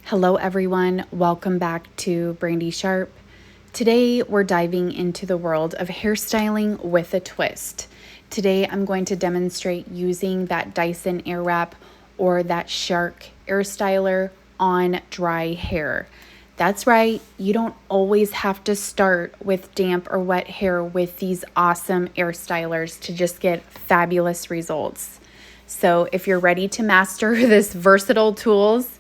Hello everyone, welcome back to Brandi Sharp. Today we're diving into the world of hairstyling with a twist. Today I'm going to demonstrate using that Dyson Airwrap or that Shark air styler on dry hair. That's right, you don't always have to start with damp or wet hair with these awesome air stylers to just get fabulous results. So if you're ready to master this versatile tools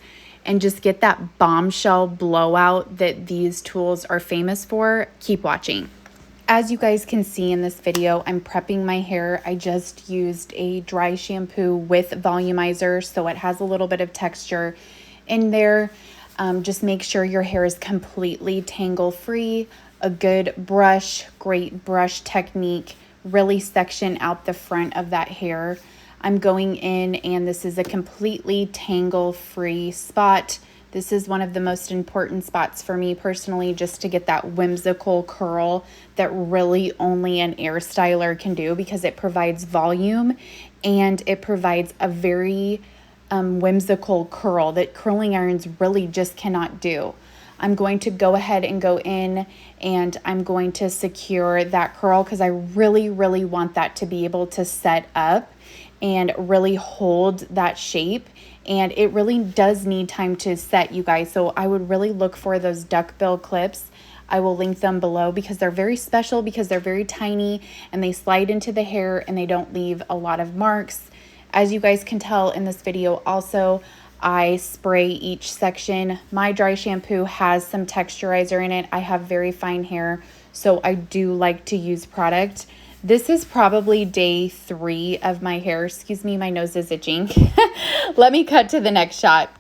and just get that bombshell blowout that these tools are famous for, keep watching. As you guys can see in this video, I'm prepping my hair. I just used a dry shampoo with volumizer, so it has a little bit of texture in there. Just make sure your hair is completely tangle free, a good brush, great brush technique, really section out the front of that hair. I'm going in and this is a completely tangle-free spot. This is one of the most important spots for me personally, just to get that whimsical curl that really only an air styler can do, because it provides volume and it provides a very whimsical curl that curling irons really just cannot do. I'm going to go ahead and go in and I'm going to secure that curl because I really want that to be able to set up and really hold that shape, and it really does need time to set, you guys. So I would really look for those duckbill clips. I will link them below because they're very special, because they're very tiny and they slide into the hair and they don't leave a lot of marks. As you guys can tell in this video also, I spray each section. My dry shampoo has some texturizer in it. I have very fine hair, so I do like to use product. This is probably day 3 of my hair. Excuse me, my nose is itching. Let me cut to the next shot.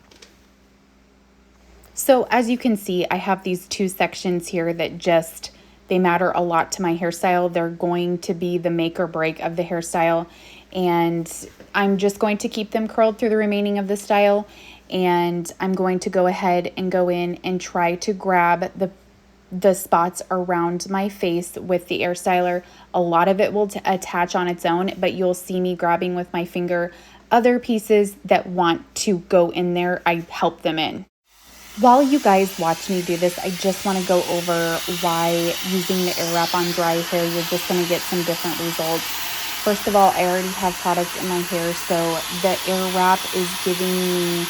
So as you can see, I have these 2 sections here that they matter a lot to my hairstyle. They're going to be the make or break of the hairstyle. And I'm just going to keep them curled through the remaining of the style. And I'm going to go ahead and go in and try to grab the spots around my face with the air styler. A lot of it will attach on its own, but you'll see me grabbing with my finger other pieces that want to go in there. I help them in. While you guys watch me do this, I just want to go over why using the Airwrap on dry hair, you're just going to get some different results. First of all, I already have product in my hair, so the Airwrap is giving me,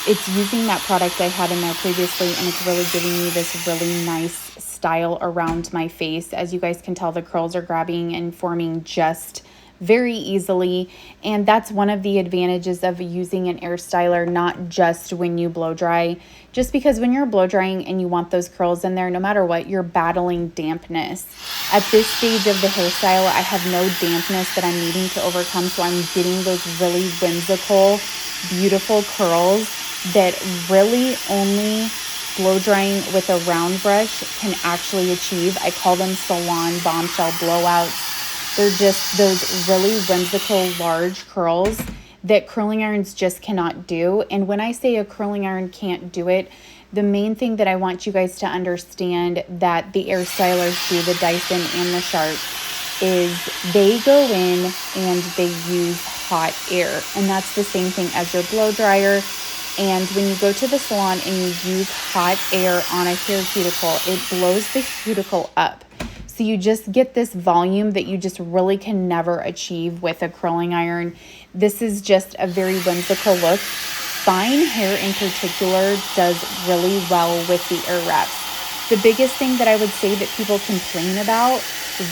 it's using that product I had in there previously, and it's really giving me this really nice style around my face. As you guys can tell, the curls are grabbing and forming just very easily, and that's one of the advantages of using an air styler, not just when you blow dry. Just because when you're blow drying and you want those curls in there, no matter what, you're battling dampness. At this stage of the hairstyle, I have no dampness that I'm needing to overcome, so I'm getting those really whimsical, beautiful curls that really only blow drying with a round brush can actually achieve. I call them salon bombshell blowouts. They're just those really whimsical large curls that curling irons just cannot do. And when I say a curling iron can't do it, the main thing that I want you guys to understand that the air stylers do, the Dyson and the Sharp, is they go in and they use hot air. And that's the same thing as your blow dryer. And when you go to the salon and you use hot air on a hair cuticle, it blows the cuticle up. So you just get this volume that you just really can never achieve with a curling iron. This is just a very whimsical look. Fine hair in particular does really well with the Airwraps. The biggest thing that I would say that people complain about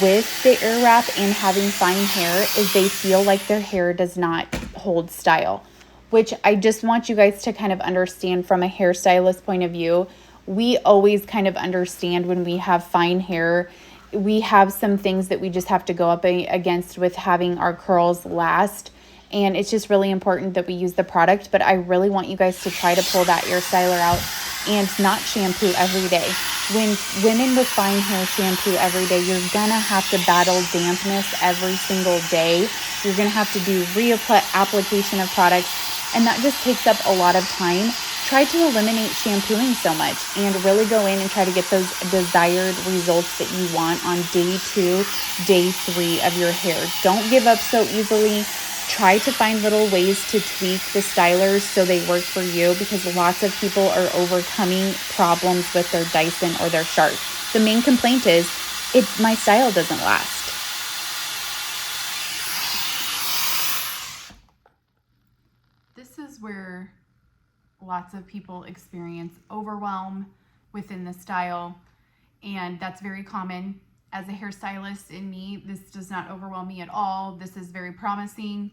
with the Airwrap and having fine hair is they feel like their hair does not hold style, which I just want you guys to kind of understand from a hairstylist point of view. We always kind of understand when we have fine hair, we have some things that we just have to go up against with having our curls last. And it's just really important that we use the product. But I really want you guys to try to pull that air styler out and not shampoo every day. When women with fine hair shampoo every day, you're gonna have to battle dampness every single day. You're gonna have to do application of products, and that just takes up a lot of time. Try to eliminate shampooing so much and really go in and try to get those desired results that you want on day 2, day 3 of your hair. Don't give up so easily. try to find little ways to tweak the stylers so they work for you, because lots of people are overcoming problems with their Dyson or their Sharp. The main complaint is my style doesn't last. This is where lots of people experience overwhelm within the style, and that's very common. As a hairstylist in me, this does not overwhelm me at all. This is very promising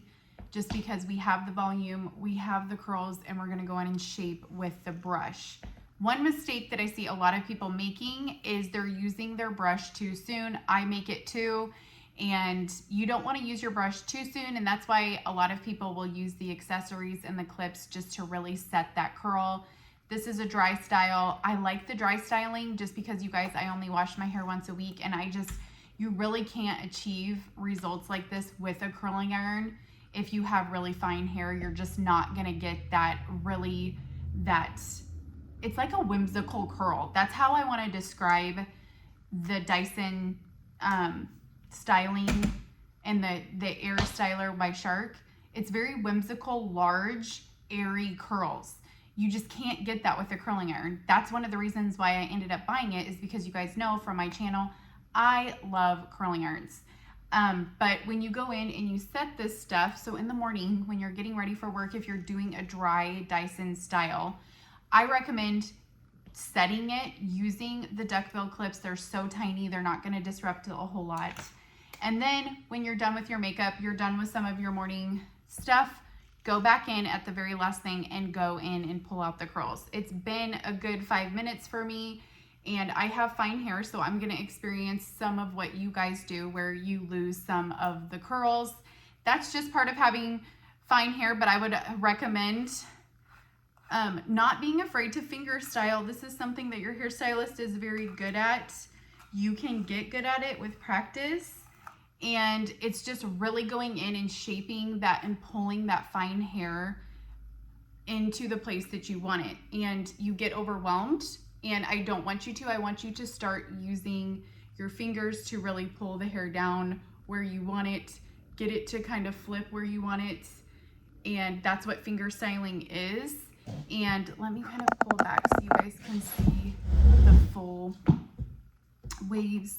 just because we have the volume, we have the curls, and we're gonna go in and shape with the brush. One mistake that I see a lot of people making is they're using their brush too soon. I make it too, and you don't wanna use your brush too soon, and that's why a lot of people will use the accessories and the clips just to really set that curl. This is a dry style. I like the dry styling just because, you guys, I only wash my hair once a week, and you really can't achieve results like this with a curling iron. If you have really fine hair, you're just not gonna get it's like a whimsical curl. That's how I wanna describe the Dyson styling and the Air Styler by Shark. It's very whimsical, large, airy curls. You just can't get that with a curling iron. That's one of the reasons why I ended up buying it, is because you guys know from my channel, I love curling irons. But when you go in and you set this stuff, so in the morning when you're getting ready for work, if you're doing a dry Dyson style, I recommend setting it using the duckbill clips. They're so tiny, they're not gonna disrupt a whole lot. And then when you're done with your makeup, you're done with some of your morning stuff, go back in at the very last thing and go in and pull out the curls. It's been a good 5 minutes for me, and I have fine hair, so I'm gonna experience some of what you guys do where you lose some of the curls. That's just part of having fine hair, but I would recommend not being afraid to finger style. This is something that your hairstylist is very good at. You can get good at it with practice. And it's just really going in and shaping that and pulling that fine hair into the place that you want it. And you get overwhelmed, and I don't want you to. I want you to start using your fingers to really pull the hair down where you want it, get it to kind of flip where you want it. And that's what finger styling is. And let me kind of pull back so you guys can see the full waves.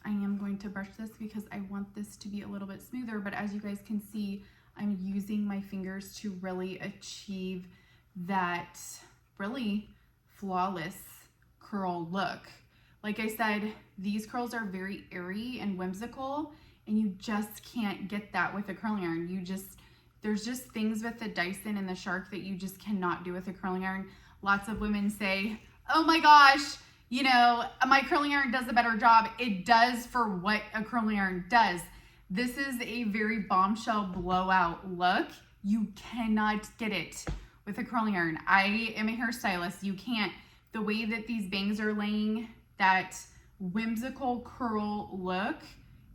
I am going to brush this because I want this to be a little bit smoother, but as you guys can see, I'm using my fingers to really achieve that really flawless curl look. Like I said, these curls are very airy and whimsical, and you just can't get that with a curling iron. There's just things with the Dyson and the Shark that you just cannot do with a curling iron. Lots of women say, oh my gosh, you know, my curling iron does a better job. It does for what a curling iron does. This is a very bombshell blowout look. You cannot get it with a curling iron. I am a hairstylist. You can't. The way that these bangs are laying, that whimsical curl look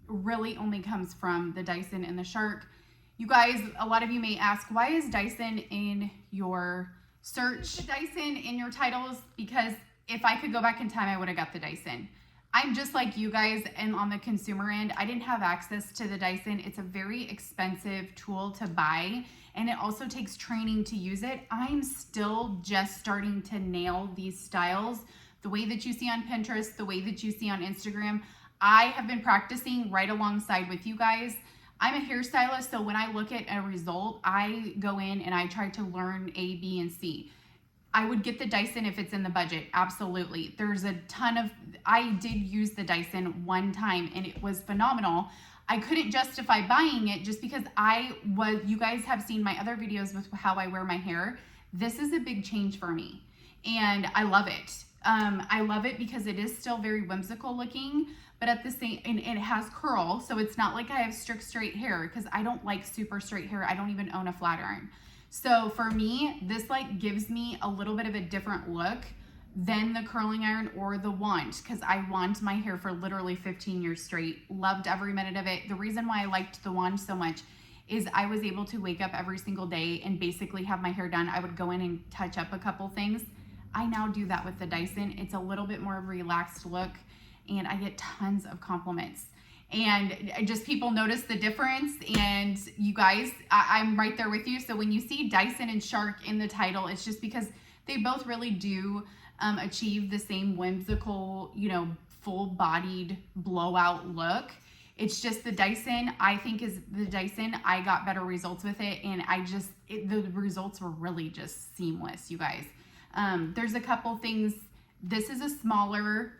really only comes from the Dyson and the Shark. You guys, a lot of you may ask, why is Dyson in your search? Dyson in your titles, because if I could go back in time, I would have got the Dyson. I'm just like you guys, and on the consumer end, I didn't have access to the Dyson. It's a very expensive tool to buy, and it also takes training to use it. I'm still just starting to nail these styles. The way that you see on Pinterest, the way that you see on Instagram, I have been practicing right alongside with you guys. I'm a hairstylist, so when I look at a result, I go in and I try to learn A, B, and C. I would get the Dyson if it's in the budget, absolutely. There's a ton of, I did use the Dyson one time and it was phenomenal. I couldn't justify buying it just because you guys have seen my other videos with how I wear my hair. This is a big change for me and I love it. I love it because it is still very whimsical looking, but at the same, and it has curl, so it's not like I have strict straight hair, because I don't like super straight hair. I don't even own a flat iron. So for me, this like gives me a little bit of a different look than the curling iron or the wand, because I wand my hair for literally 15 years straight. Loved every minute of it. The reason why I liked the wand so much is I was able to wake up every single day and basically have my hair done. I would go in and touch up a couple things. I now do that with the Dyson. It's a little bit more of a relaxed look, and I get tons of compliments. And just people notice the difference. And you guys, I'm right there with you. So when you see Dyson and Shark in the title, it's just because they both really do achieve the same whimsical, you know, full-bodied blowout look. It's just the Dyson, I think, is the Dyson. I got better results with it, and the results were really just seamless, you guys. There's a couple things. This is a smaller,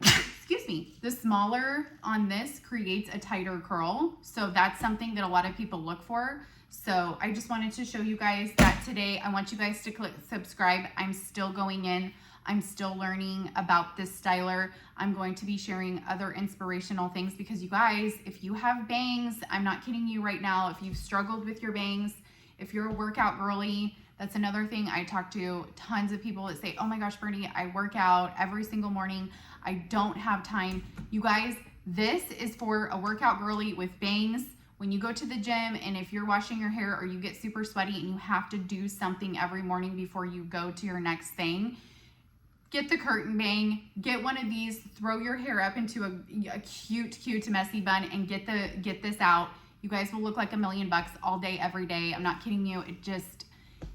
excuse me, the smaller on this creates a tighter curl. So that's something that a lot of people look for. So I just wanted to show you guys that today. I want you guys to click subscribe. I'm still going in. I'm still learning about this styler. I'm going to be sharing other inspirational things because you guys, if you have bangs, I'm not kidding you right now, if you've struggled with your bangs, if you're a workout girly, that's another thing. I talk to tons of people that say, oh my gosh, Brandi, I work out every single morning. I don't have time. You guys, this is for a workout girly with bangs. When you go to the gym and if you're washing your hair or you get super sweaty and you have to do something every morning before you go to your next thing, get the curtain bang, get one of these, throw your hair up into a cute messy bun and get this out. You guys will look like $1 million all day, every day. I'm not kidding you. It just,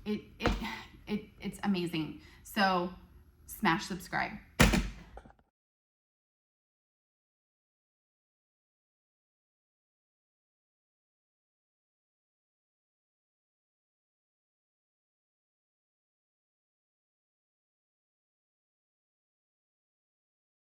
it's amazing. So smash subscribe.